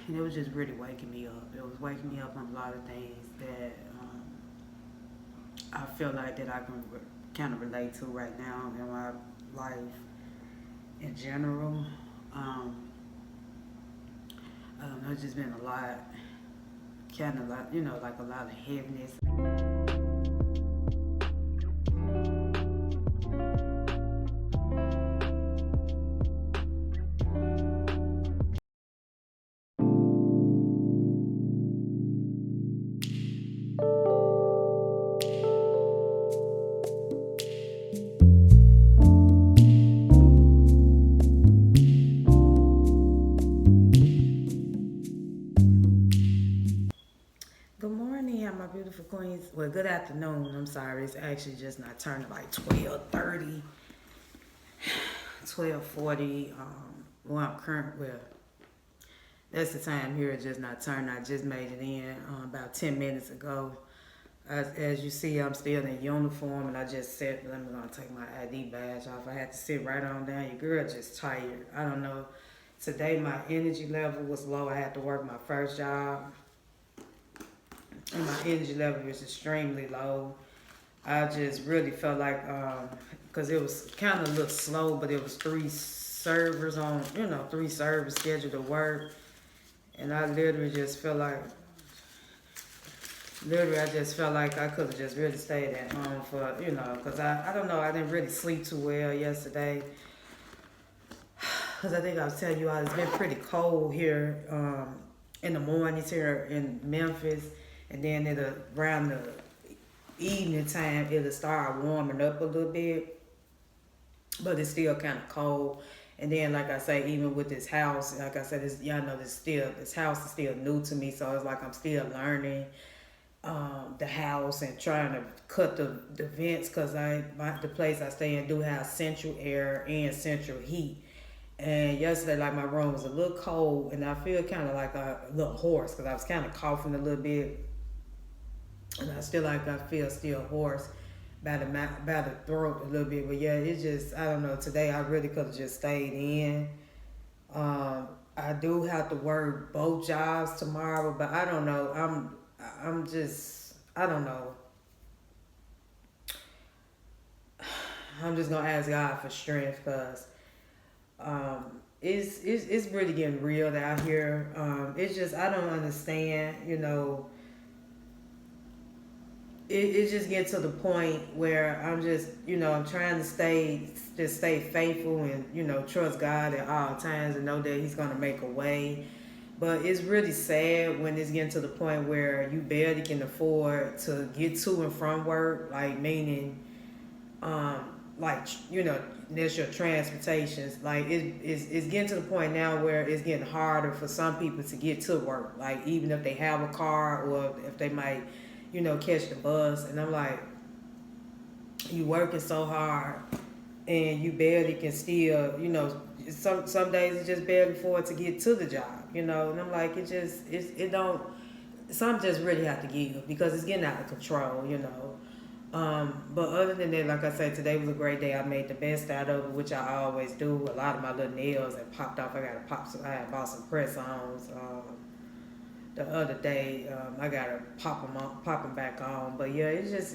and it was just really waking me up. It was waking me up on a lot of things that I feel like that I can kind of relate to right now in my life in general. Um, I don't know, it's just been a lot, kind of like, like a lot of heaviness. Good morning, my beautiful queens. Well, good afternoon. I'm sorry, it's actually just not turning like 12:30, 12:40. Well, I'm current. Well, that's the time here. It's just not turning. I just made it in about 10 minutes ago. As you see, I'm still in uniform, and I just said, "Let me go take my ID badge off." I had to sit right on down. Your girl just tired. I don't know. Today my energy level was low. I had to work my first job, and my energy level was extremely low. I just really felt like, because it was kind of a little slow, but it was three servers on, three servers scheduled to work, and I literally just felt like, I just felt like I could have just really stayed at home for, because I don't know, I didn't really sleep too well yesterday, because I think I was telling you all it's been pretty cold here in the mornings here in Memphis, and then around the evening time it'll start warming up a little bit, but it's still kind of cold. And then, like I say, even with this house, like I said, y'all know this house is still new to me, so it's like I'm still learning the house and trying to cut the vents, because the place I stay in do have central air and central heat. And yesterday, like, my room was a little cold, and I feel kind of like a little hoarse because I was kind of coughing a little bit, and I feel still hoarse by the throat a little bit. But yeah, it's just, I don't know. Today I really could have just stayed in. I do have to work both jobs tomorrow, but I don't know. I'm just, I don't know. I'm just gonna ask God for strength, because it's really getting real out here. It's just, I don't understand. It just gets to the point where I'm just, I'm trying to stay faithful and, trust God at all times and know that He's going to make a way. But it's really sad when it's getting to the point where you barely can afford to get to and from work, like, meaning, um, like, there's your transportations. Like, it's getting to the point now where it's getting harder for some people to get to work. Like, even if they have a car, or if they might, catch the bus. And I'm like, you working so hard and you barely can still, some days it's just barely afford to get to the job, And I'm like, it don't, some just really have to give, because it's getting out of control. But other than that, like I said, today was a great day. I made the best out of it, which I always do. A lot of my little nails that popped off. I had bought some press-ons the other day. I gotta pop them back on. But yeah, it's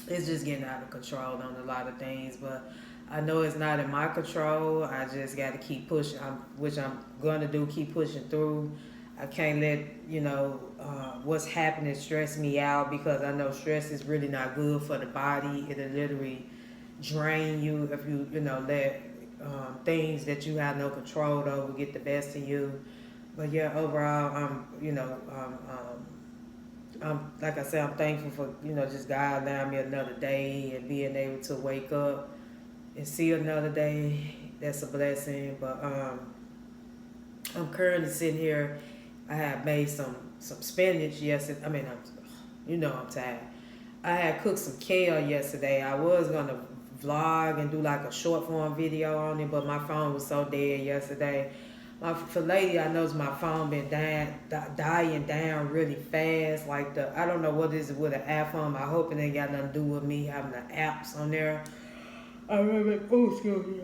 just getting out of control on a lot of things. But I know it's not in my control. I just got to keep pushing, which I'm going to do, keep pushing through. I can't let, what's happening stress me out, because I know stress is really not good for the body. It'll literally drain you if you, let things that you have no control over get the best of you. But yeah, overall, like I said, I'm thankful for, just God allowing me another day and being able to wake up and see another day. That's a blessing. But I'm currently sitting here. I have made some spinach yesterday. I'm tired. I had cooked some kale yesterday. I was gonna vlog and do like a short form video on it, but my phone was so dead yesterday. For lady, I noticed my phone been dying down really fast. Like, I don't know what is it with an iPhone. I hope it ain't got nothing to do with me having the apps on there. I remember, oh, excuse me.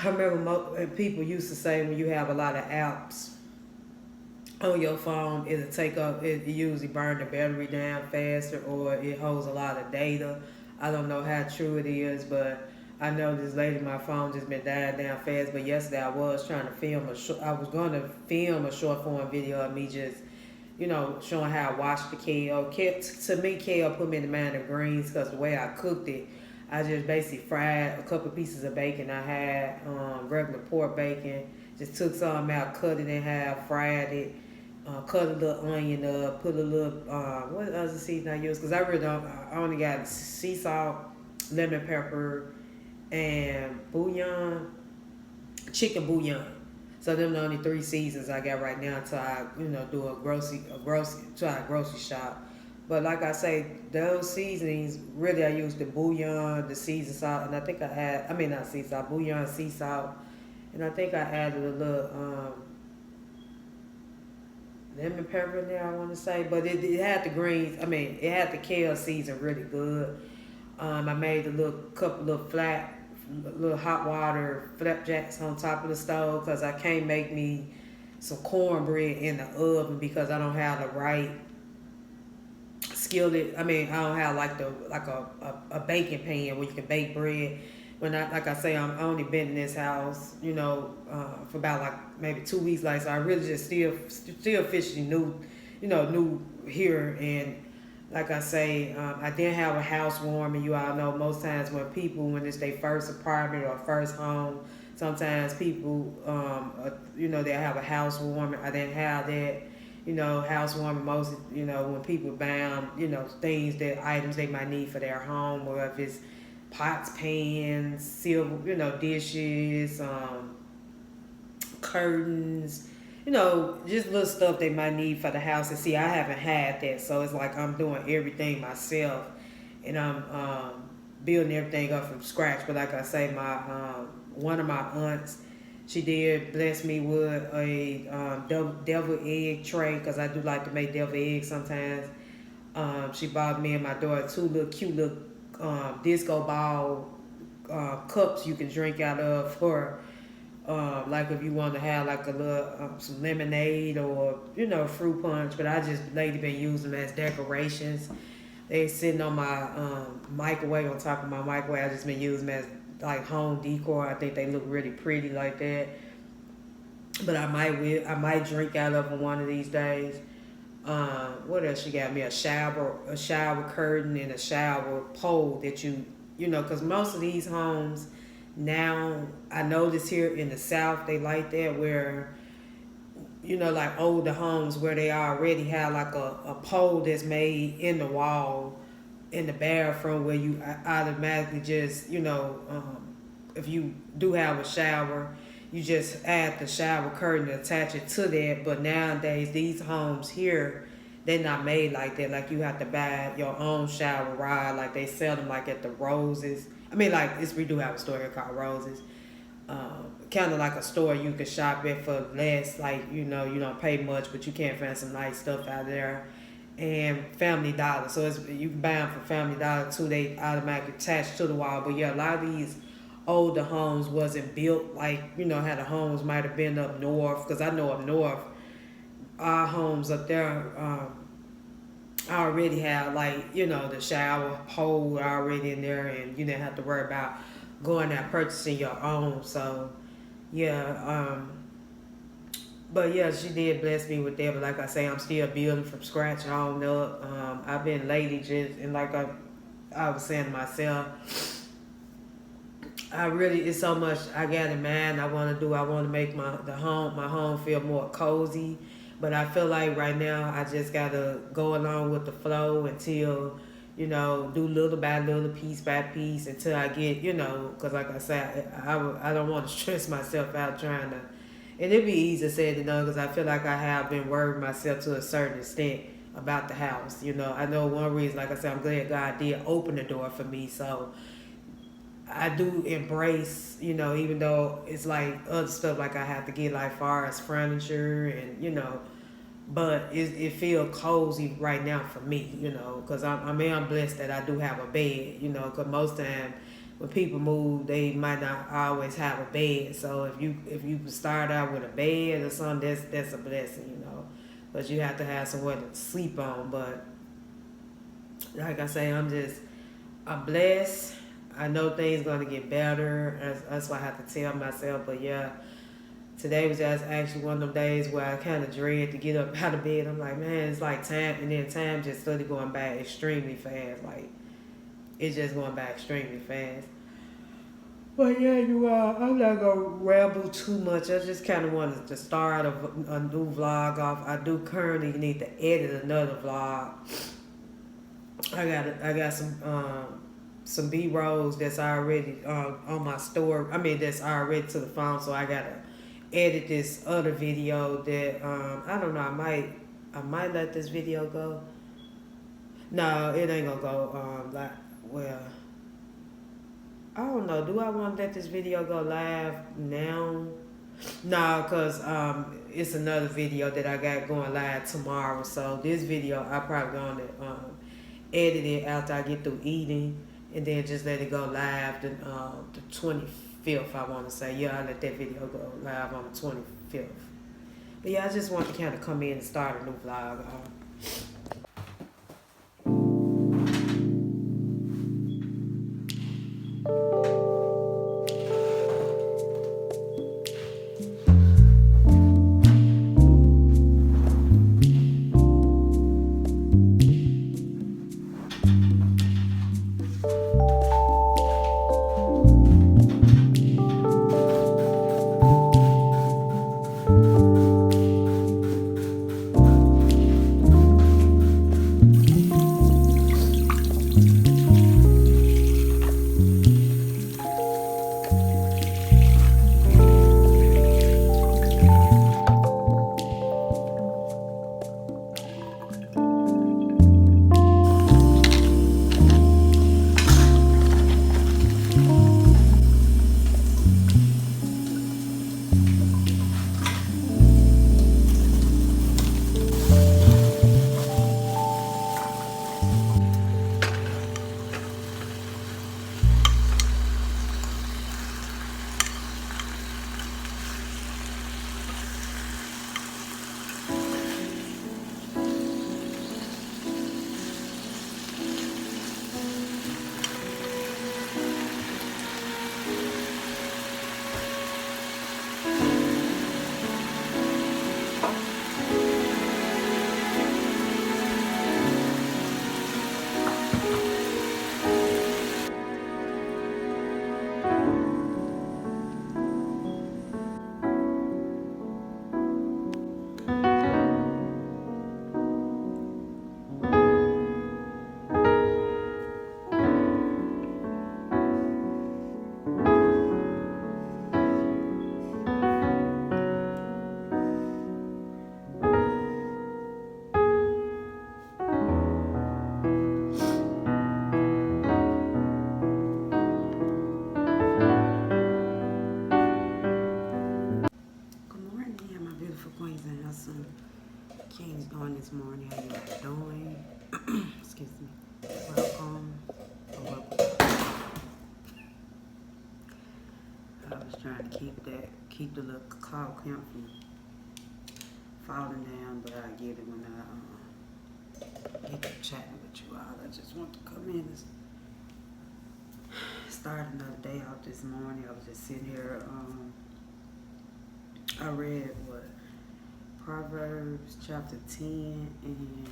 I remember people used to say when you have a lot of apps on your phone, it'll take up, it usually burn the battery down faster or it holds a lot of data. I don't know how true it is, but I know this lately my phone just been dying down fast. But yesterday I was trying to film I was going to film a short form video of me just, showing how I washed the kale. To me, kale put me in the mind of greens because the way I cooked it, I just basically fried a couple pieces of bacon. I had regular pork bacon, just took some out, cut it in half, fried it. Cut a little onion up, put a little, what other season I use? Because I really don't, I only got sea salt, lemon pepper, and bouillon, chicken bouillon. So them the only 3 seasons I got right now until I, do try a grocery shop. But like I say, those seasonings, really I use the bouillon, the seasoned salt, and I think not sea salt, bouillon, sea salt, and I think I added a little, lemon pepper in there, I want to say, but it had the greens. It had the kale seasoned really good. I made a couple of little hot water flapjacks on top of the stove because I can't make me some cornbread in the oven because I don't have the right skillet. I don't have like a baking pan where you can bake bread. Like I say, I'm only been in this house, for about like maybe 2 weeks. Like, so I really just still officially new here. And like I say, I didn't have a housewarming. You all know most times when it's their first apartment or first home, sometimes people, they have a housewarming. I didn't have that. Housewarming most, when people bound, items they might need for their home, or if it's pots, pans, silver, dishes, curtains, just little stuff they might need for the house. And see, I haven't had that, so it's like I'm doing everything myself, and I'm building everything up from scratch. But like I say, my one of my aunts, she did bless me with a devil egg tray because I do like to make devil eggs sometimes. She bought me and my daughter 2 cute little disco ball cups you can drink out of for like if you want to have like a little some lemonade or fruit punch. But I just lately been using them as decorations. They sitting on my microwave, on top of my microwave. I just been using them as like home decor. I think they look really pretty like that. But I might drink out of them one of these days. What else? She got me a shower curtain and a shower pole that because most of these homes now, I notice here in the South, they like that where, like older homes where they already have like a pole that's made in the wall in the bathroom where you automatically just, if you do have a shower, you just add the shower curtain and attach it to that. But nowadays, these homes here, they're not made like that. Like, you have to buy your own shower rod. Like, they sell them like at the Roses. We do have a store here called Roses. Kind of like a store you can shop at for less. Like, you don't pay much, but you can find some nice stuff out there. And Family Dollar. So you can buy them from Family Dollar too. They automatically attach to the wall. But yeah, a lot of these older homes wasn't built like, how the homes might have been up north. Because I know up north, our homes up there already have like, the shower pole already in there, and you didn't have to worry about going out purchasing your own. So yeah, but yeah, she did bless me with that. But like I say, I'm still building from scratch on up. I've been lately just, and like I was saying to myself, it's so much I got in mind I want to do. I want to make my home feel more cozy. But I feel like right now I just got to go along with the flow until, do little by little, piece by piece until I get, because like I said, I don't want to stress myself out trying to, and it'd be easy said than done because I feel like I have been worried myself to a certain extent about the house. I know one reason, like I said, I'm glad God did open the door for me. So I do embrace, even though it's like other stuff like I have to get like far as furniture and, but it feels cozy right now for me, because I'm blessed that I do have a bed, because most time when people move, they might not always have a bed. So if you start out with a bed or something, that's a blessing, you know. But you have to have somewhere to sleep on. But like I say, I'm blessed. I know things gonna get better. That's why I have to tell myself. But yeah, today was just actually one of them days where I kind of dread to get up out of bed. I'm like, man, it's like time, and then time just started going by extremely fast. Like it's just going by extremely fast. But yeah, you are. I'm not gonna ramble too much. I just kind of wanted to start a new vlog off. I do currently need to edit another vlog. I got some B rolls that's already on my store. I mean, that's already to the phone. So I gotta edit this other video that I don't know. I might let this video go. No, it ain't gonna go like well. I don't know. Do I want to let this video go live now? No, because it's another video that I got going live tomorrow. So this video, I probably going to edit it after I get through eating. And then just let it go live the 25th, I want to say. Yeah, I let that video go live on the 25th. But yeah, I just want to kind of come in and start a new vlog. King's doing this morning. How you all doing? Excuse me. Welcome. I was trying to keep the little cloud count from falling down, but I get it when I get to chatting with you all. I just want to come in and start another day out this morning. I was just sitting here. I read Proverbs chapter 10, and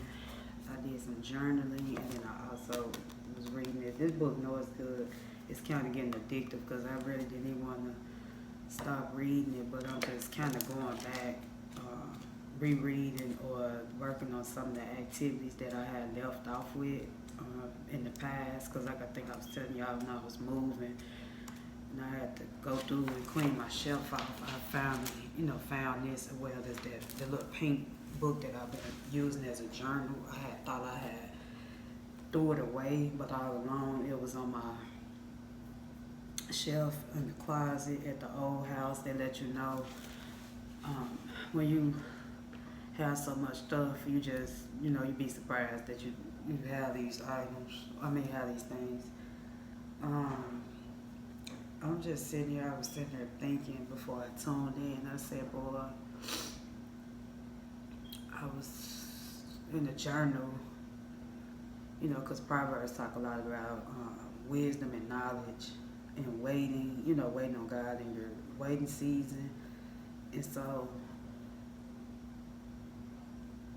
I did some journaling, and then I also was reading it. This book, no, it's good. It's kind of getting addictive because I really didn't even want to stop reading it, but I'm just kind of going back, rereading or working on some of the activities that I had left off with in the past, because like I think I was telling y'all when I was moving, and I had to go through and clean my shelf off. I found this, well, there's the little pink book that I've been using as a journal. I thought I had threw it away, but all along it was on my shelf in the closet at the old house. They let you know when you have so much stuff, you just, you'd be surprised that you have these items. Have these things. I'm just sitting here. I was sitting here thinking before I tuned in. I said, boy, I was in the journal, because Proverbs talk a lot about wisdom and knowledge and waiting, waiting on God in your waiting season. And so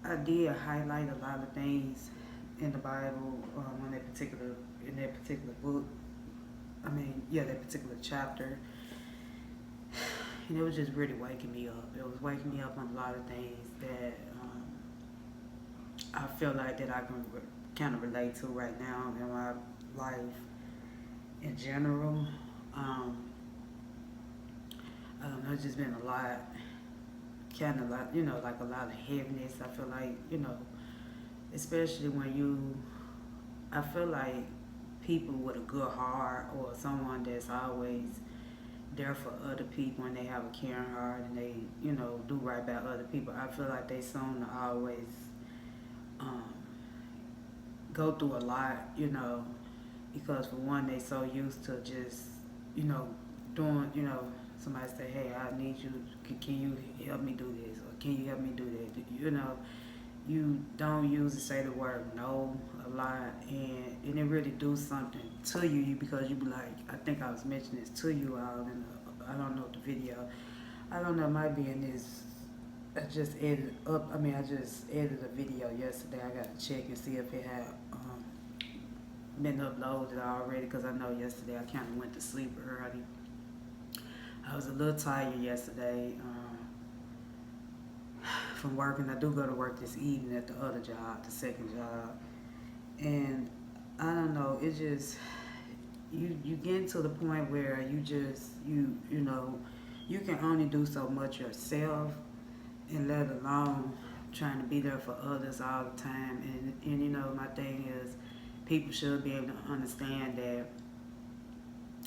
I did highlight a lot of things in the Bible in that particular book. That particular chapter, and it was just really waking me up. It was waking me up on a lot of things that I feel like that I can kind of relate to right now in my life in general. Um, I don't know. It's just been a lot, kind of like like a lot of heaviness. I feel like especially when I feel like people with a good heart or someone that's always there for other people and they have a caring heart and they do right by other people. I feel like they soon to always um, go through a lot, because for one they so used to just doing somebody say, hey, I need you, can you help me do this, or can you help me do that, you don't usually say the word no a lot, and it really do something to you because you be like, I think I was mentioning this to you all in I don't know the video. I don't know, it might be in this. I just edited a video yesterday. I got to check and see if it had been uploaded already because I know yesterday I kind of went to sleep early. I was a little tired yesterday from working. I do go to work this evening at the other job, the second job. And I don't know, it just, you get to the point where you can only do so much yourself, and let alone trying to be there for others all the time. And my thing is, people should be able to understand that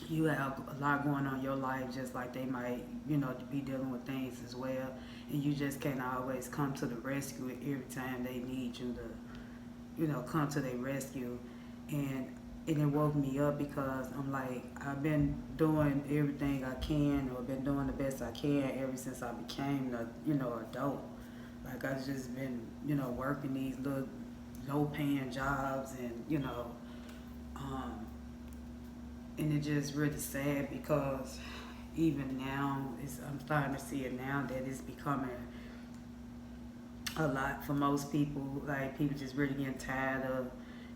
you have a lot going on in your life, just like they might, be dealing with things as well. And you just can't always come to the rescue every time they need you to, come to their rescue. And it woke me up because I'm like, I've been doing everything I can, or been doing the best I can ever since I became adult. Like I've just been, working these little low paying jobs, um, and it's just really sad because even now, I'm starting to see it now that it's becoming a lot for most people. Like people just really getting tired of,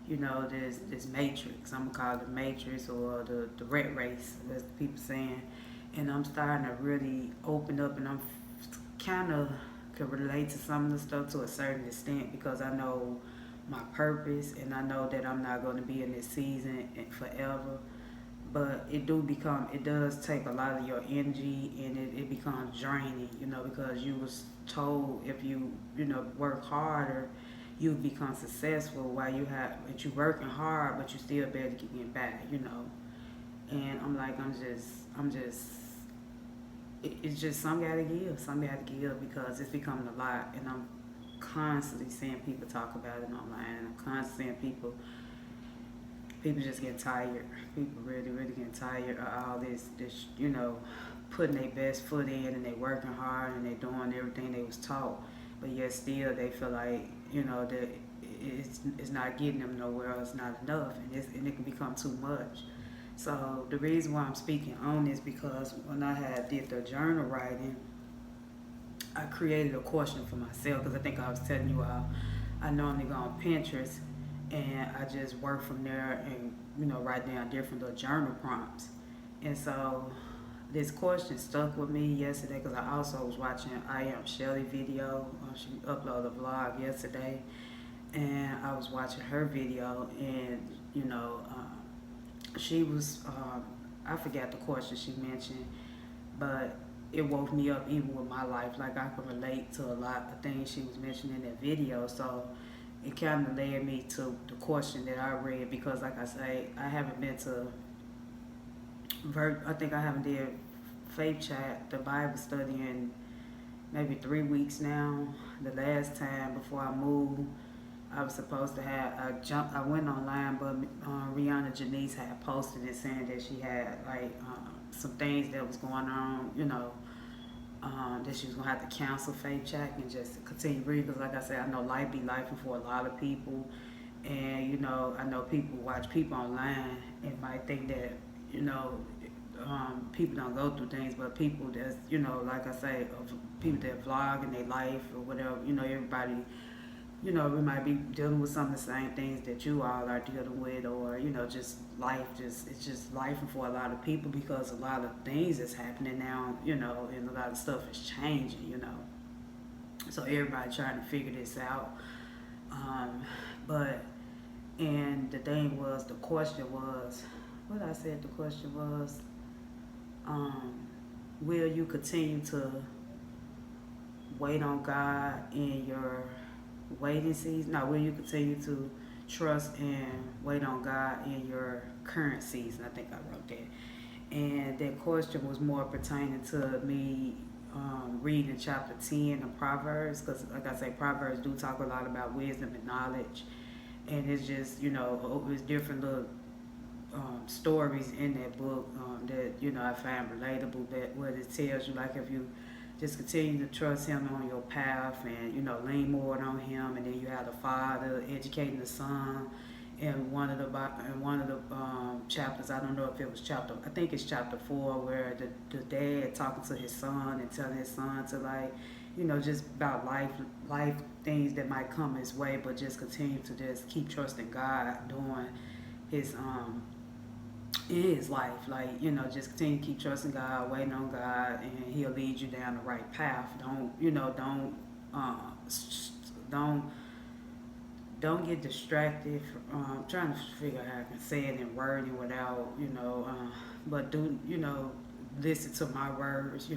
this matrix. I'm gonna call it the matrix or the rat race, as people saying. And I'm starting to really open up, and I'm kind of could relate to some of the stuff to a certain extent because I know my purpose, and I know that I'm not going to be in this season forever. But it does take a lot of your energy, and it becomes draining, because you was told if you work harder, you become successful, while but you working hard, but you still barely getting back. And I'm like, it's just some gotta give because it's becoming a lot, and I'm constantly seeing people talk about it online, and I'm constantly seeing people just get tired. People really, really getting tired of all this, putting their best foot in, and they working hard, and they doing everything they was taught, but yet still they feel like, that it's not getting them nowhere, it's not enough, and it can become too much. So the reason why I'm speaking on this because when I did the journal writing, I created a question for myself because I think I was telling you all, I normally go on Pinterest and I just work from there and write down different little journal prompts. And so this question stuck with me yesterday because I also was watching I Am Shelly video. She uploaded a vlog yesterday, and I was watching her video, and she was I forgot the question she mentioned, but it woke me up even with my life. Like I could relate to a lot of things she was mentioning in that video. So it kind of led me to the question that I read because, like I say, I haven't been to. I think I haven't did Faith Chat, the Bible study, in maybe 3 weeks now. The last time before I moved, I was supposed to have. I went online, but Rihanna Janice had posted it saying that she had like some things that was going on, that she was gonna have to cancel Faith Check and just continue reading. Because like I said, I know life be life for a lot of people, and I know people watch people online and might think that people don't go through things, but people that's like I say, people that vlog in their life or whatever, everybody. We might be dealing with some of the same things that you all are dealing with, or just life. It's just life for a lot of people because a lot of things is happening now, and a lot of stuff is changing, So everybody trying to figure this out. But and the thing was, the question was, what I said. The question was, will you continue to wait on God in your waiting season? No, will you continue to trust and wait on God in your current season? I think I wrote that. And that question was more pertaining to me reading chapter 10 of Proverbs, because like I say, Proverbs do talk a lot about wisdom and knowledge, and it's just it's different little stories in that book that I find relatable, that what it tells you, like if you just continue to trust him on your path and lean more on him, and then you have the father educating the son. And one of the chapters, I don't know if it was I think it's chapter 4, where the dad talking to his son and telling his son to just about life things that might come his way, but just continue to just keep trusting God doing his in his life, just continue to keep trusting God, waiting on God, and he'll lead you down the right path. Don't get distracted. Trying to figure out how I can say it in wording without, but do, listen to my words,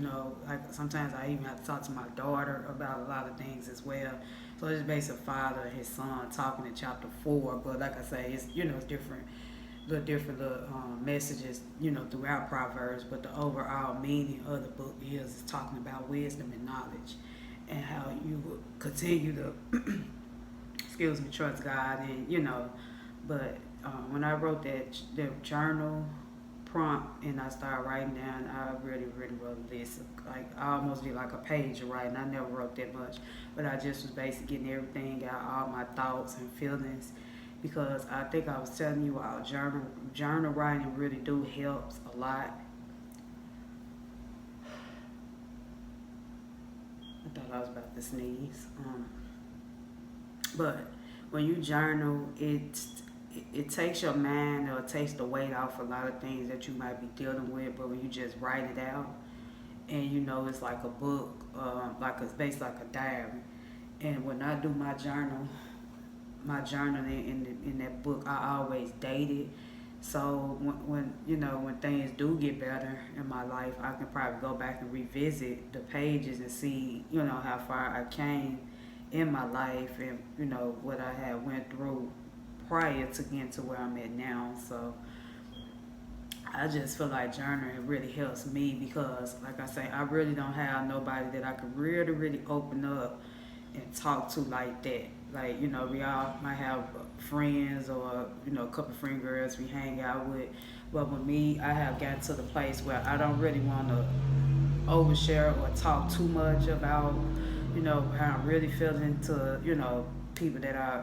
like sometimes I even have to talk to my daughter about a lot of things as well. So it's basically a father and his son talking in chapter 4, but like I say, it's, it's different messages, throughout Proverbs, but the overall meaning of the book is talking about wisdom and knowledge, and how you will continue to trust God, and but when I wrote that journal prompt and I started writing down, I really wrote this, like I almost did like a page of writing. I never wrote that much, but I just was basically getting everything out, all my thoughts and feelings, because I think I was telling you all, journal writing really do helps a lot. I thought I was about to sneeze. But when you journal, it takes your mind, or it takes the weight off a lot of things that you might be dealing with. But when you just write it out, and it's like a book, it's based like a diary. And when I do my journaling in that book, I always date it. So when things do get better in my life, I can probably go back and revisit the pages and see how far I came in my life, and what I had went through prior to getting to where I'm at now. So I just feel like journaling really helps me, because like I say, I really don't have nobody that I can really open up and talk to like that. Like, we all might have friends, or a couple of friend girls we hang out with, but with me, I have gotten to the place where I don't really want to overshare or talk too much about how I'm really feeling to people that I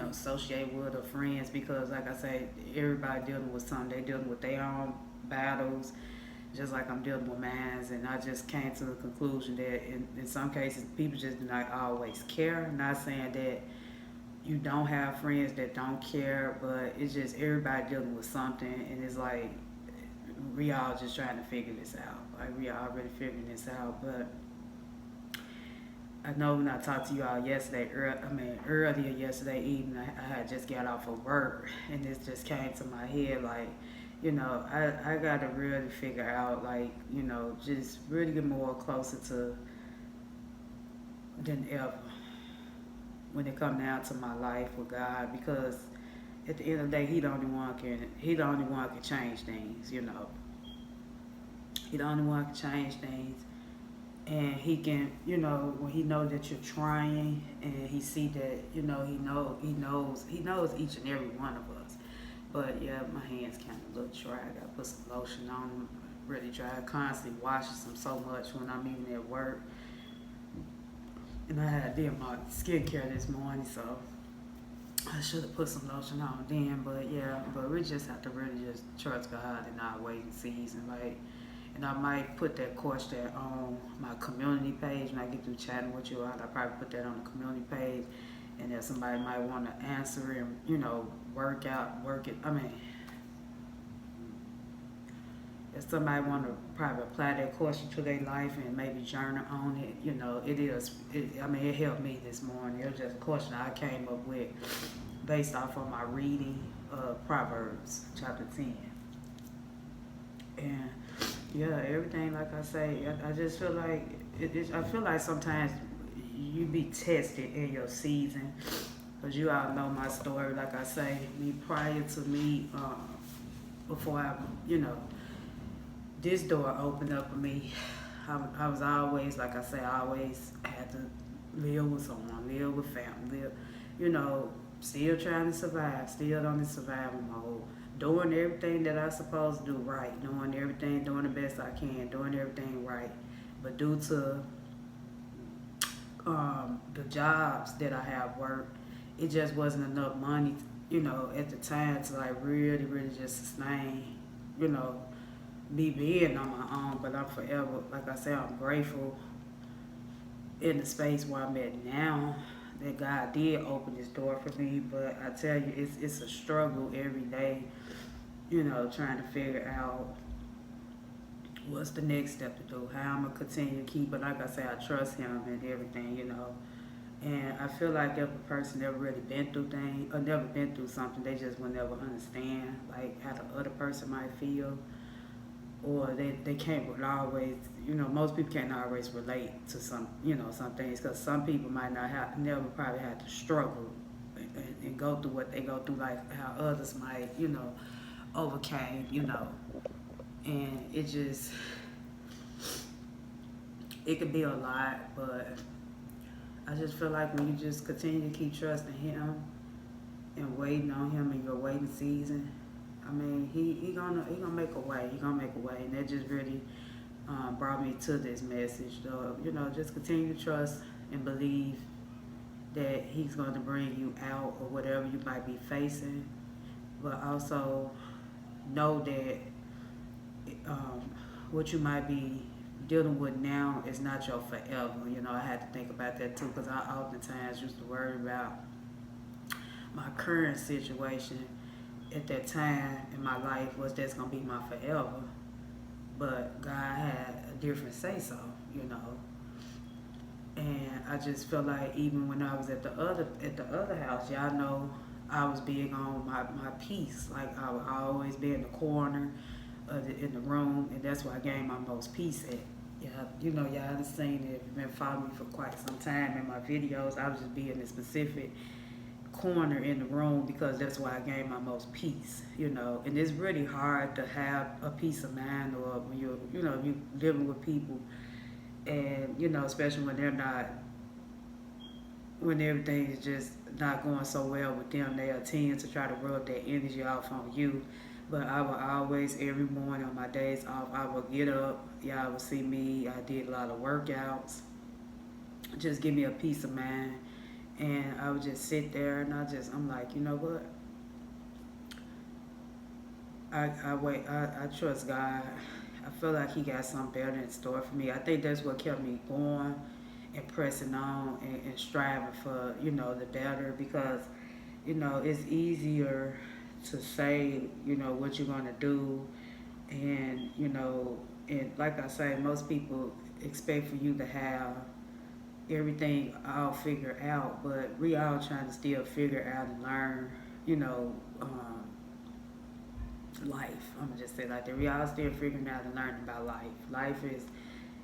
associate with, or friends, because like I say, everybody dealing with something. They dealing with their own battles, just like I'm dealing with mine. And I just came to the conclusion that in some cases, people just do not always care. Not saying that you don't have friends that don't care, but it's just everybody dealing with something, and it's like we all just trying to figure this out. Like, we all already figuring this out. But I know when I talked to you all yesterday, earlier yesterday evening, I had just got off of work, and this just came to my head, like, I got to really figure out, like, just really get more closer to than ever when it come down to my life with God, because at the end of the day, He the only one can change things, He the only one can change things. And He can, when He knows that you're trying, and He see that, He knows each and every one of us. But yeah, my hands kind of look dry. I gotta put some lotion on them. really dry. I constantly washes them so much when I'm even at work. And I had did my skincare this morning, so I should have put some lotion on then. But yeah, but we just have to really just trust God and not wait and season. Like, and I might put that question on my community page when I get through chatting with you. I'll probably put that on the community page. And if somebody might want to answer it and, you know, work it. I mean, if somebody want to probably apply that question to their life and maybe journal on it, you know, it helped me this morning. It was just a question I came up with based off of my reading of Proverbs chapter 10. And yeah, everything, like I say, I just feel like, I feel like sometimes you be tested in your season. Because you all know my story, like I say, prior to me, before I, you know, this door opened up for me. I was always, like I say, I always had to live with someone, live with family, you know, still trying to survive, still on the survival mode, doing everything that I supposed to do right, doing everything, doing the best I can, doing everything right. But due to the jobs that I have worked, it just wasn't enough money, you know, at the time to like really, really just sustain, you know, me being on my own. But I'm forever, like I say, I'm grateful in the space where I'm at now that God did open this door for me. But I tell you, it's a struggle every day, you know, trying to figure out what's the next step to do, how I'm gonna continue to keep it. Like I say, I trust him and everything, you know. And I feel like if a person never really been through things or never been through something, they just will never understand like how the other person might feel. Or they can't always, you know, most people can't always relate to some, you know, some things, because some people might not have, never probably had to struggle and go through what they go through, like how others might, you know, overcame, you know. And it could be a lot, but I just feel like when you just continue to keep trusting him and waiting on him in your waiting season, I mean, he gonna make a way. He gonna make a way, and that just really brought me to this message. So, you know, just continue to trust and believe that he's going to bring you out or whatever you might be facing, but also know that what you might be dealing with now is not your forever. You know, I had to think about that too, because I oftentimes used to worry about my current situation at that time in my life was that's gonna be my forever, but God had a different say so, you know. And I just felt like even when I was at the other house, y'all know I was big on my peace. Like I would always be in the corner in the room, and that's where I gained my most peace at. Yeah, you know, y'all have seen it. If you've been following me for quite some time in my videos, I would just be in a specific corner in the room because that's why I gained my most peace, you know. And it's really hard to have a peace of mind, or when you're, you know, you living with people, and you know, especially when they're not, when everything is just not going so well with them, they tend to try to rub that energy off on you. But I would always, every morning on my days off, I would get up. Y'all would see me. I did a lot of workouts. Just give me a peace of mind. And I would just sit there and I'm like, you know what? I trust God. I feel like he got something better in store for me. I think that's what kept me going and pressing on and striving for, you know, the better, because, you know, it's easier to say, you know, what you're gonna do, and you know, and like I say, most people expect for you to have everything all figured out, but we all trying to still figure out and learn, you know, life. I'm gonna just say like that. We all still figuring out and learning about life. Life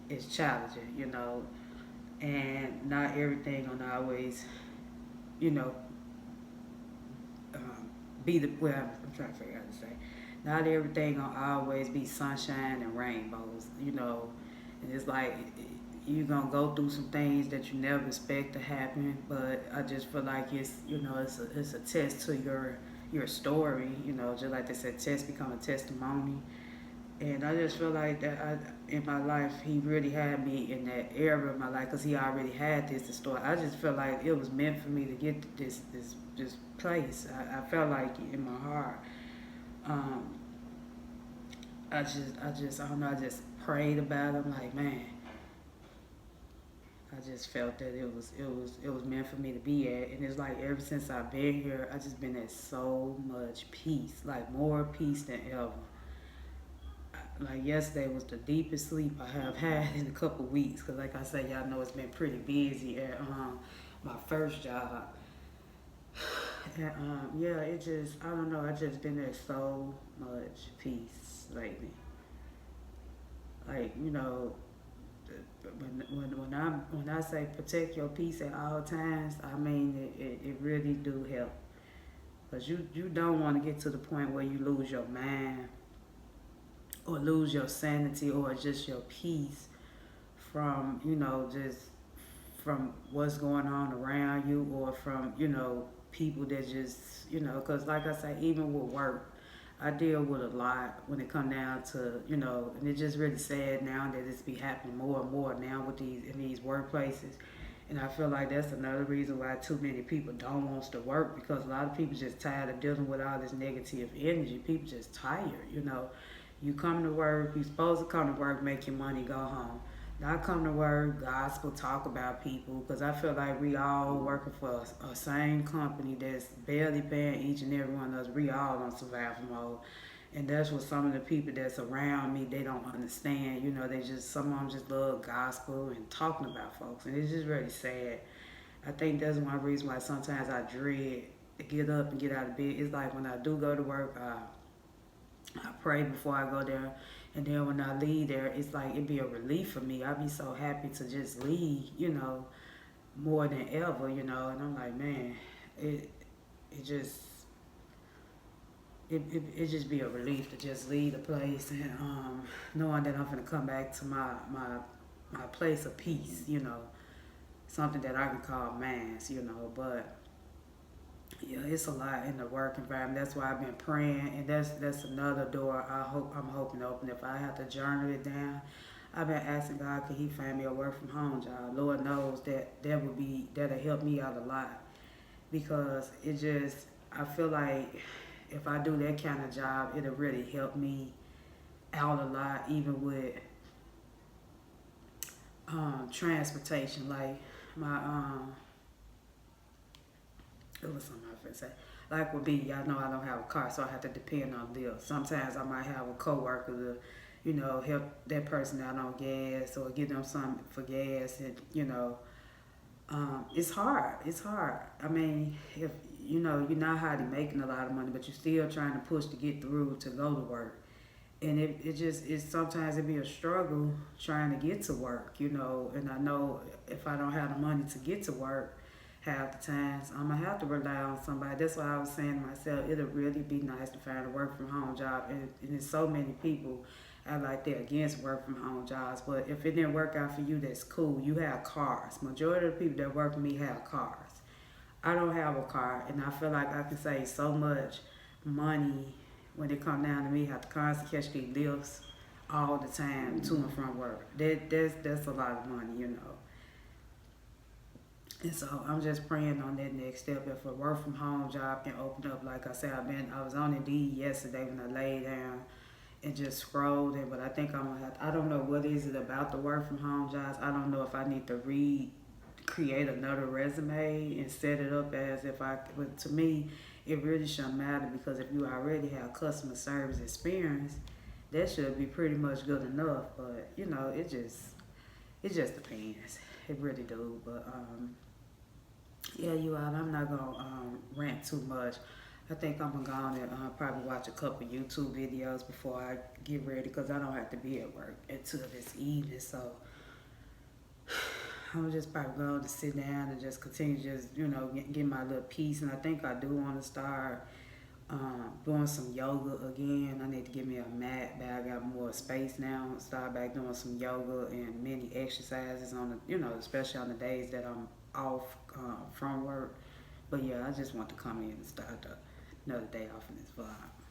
is challenging, you know, and not everything gonna always, you know, I'm trying to figure out how to say. Not everything gonna always be sunshine and rainbows, you know. And it's like you're gonna go through some things that you never expect to happen. But I just feel like it's, you know, it's a test to your story, you know. Just like they said, test become a testimony. And I just feel like that in my life, he really had me in that era of my life because he already had this to start. I just felt like it was meant for me to get to this place. I felt like it in my heart. Um, I don't know. I just prayed about it. I'm like, man, I just felt that it was meant for me to be at. And it's like ever since I've been here, I just been at so much peace, like more peace than ever. Like yesterday was the deepest sleep I have had in a couple weeks. Cause like I said, y'all know it's been pretty busy at my first job. And yeah, it just I don't know. I just been at so much peace lately. Like when I say protect your peace at all times, I mean it really do help. Cause you don't want to get to the point where you lose your mind or lose your sanity or just your peace from just from what's going on around you or from people that just because like I say, even with work, I deal with a lot when it come down to and it's just really sad now that it's be happening more and more now with these workplaces. And I feel like that's another reason why too many people don't want to work, because a lot of people just tired of dealing with all this negative energy. People just tired. You come to work, you supposed to come to work, make your money, go home. Not come to work, gospel, talk about people, because I feel like we all working for a same company that's barely paying each and every one of us. We all on survival mode. And that's what some of the people that's around me, they don't understand. They just, some of them just love gospel and talking about folks. And it's just really sad. I think that's one reason why sometimes I dread to get up and get out of bed. It's like when I do go to work, I pray before I go there. And then when I leave there, it's like it be a relief for me. I be so happy to just leave, more than ever, And I'm like, man, it just it just be a relief to just leave the place and knowing that I'm gonna come back to my place of peace, something that I can call mine. But yeah, it's a lot in the work environment. That's why I've been praying, and that's another door I'm hoping to open. If I have to journal it down, I've been asking God, could He find me a work from home job? Lord knows that'll help me out a lot, because I feel like if I do that kind of job, it'll really help me out a lot, even with transportation. Like my it was something I was gonna say. Like with me, y'all know I don't have a car, so I have to depend on Lyft. Sometimes I might have a coworker to, help that person out on gas or give them something for gas, and it's hard. It's hard. I mean, if you're not hardly making a lot of money, but you're still trying to push to get through to go to work. And it sometimes it be a struggle trying to get to work, and I know if I don't have the money to get to work half the times, I'm gonna have to rely on somebody. That's why I was saying to myself, it'll really be nice to find a work from home job. And there's so many people out like they're against work from home jobs, but if it didn't work out for you, that's cool. You have cars. Majority of the people that work for me have cars. I don't have a car, and I feel like I can save so much money when it come down to me. Have to constantly catch these lifts all the time to and from work. That's a lot of money. And so I'm just praying on that next step. If a work from home job can open up, like I said, I was on Indeed yesterday when I laid down and just scrolled it, but I think I don't know what is it about the work from home jobs. I don't know if I need to create another resume and set it up as but to me, it really shouldn't matter, because if you already have customer service experience, that should be pretty much good enough. But it just depends. It really do. But yeah, you all, I'm not gonna rant too much. I think I'm gonna go on and probably watch a couple YouTube videos before I get ready, because I don't have to be at work until this evening. So I'm just probably going to sit down and just continue get my little peace. And I think I do want to start doing some yoga again. I need to get me a mat, but I got more space now. Start back doing some yoga and many exercises on especially on the days that I'm off from work. But yeah, I just want to come in and start another day off in this vibe.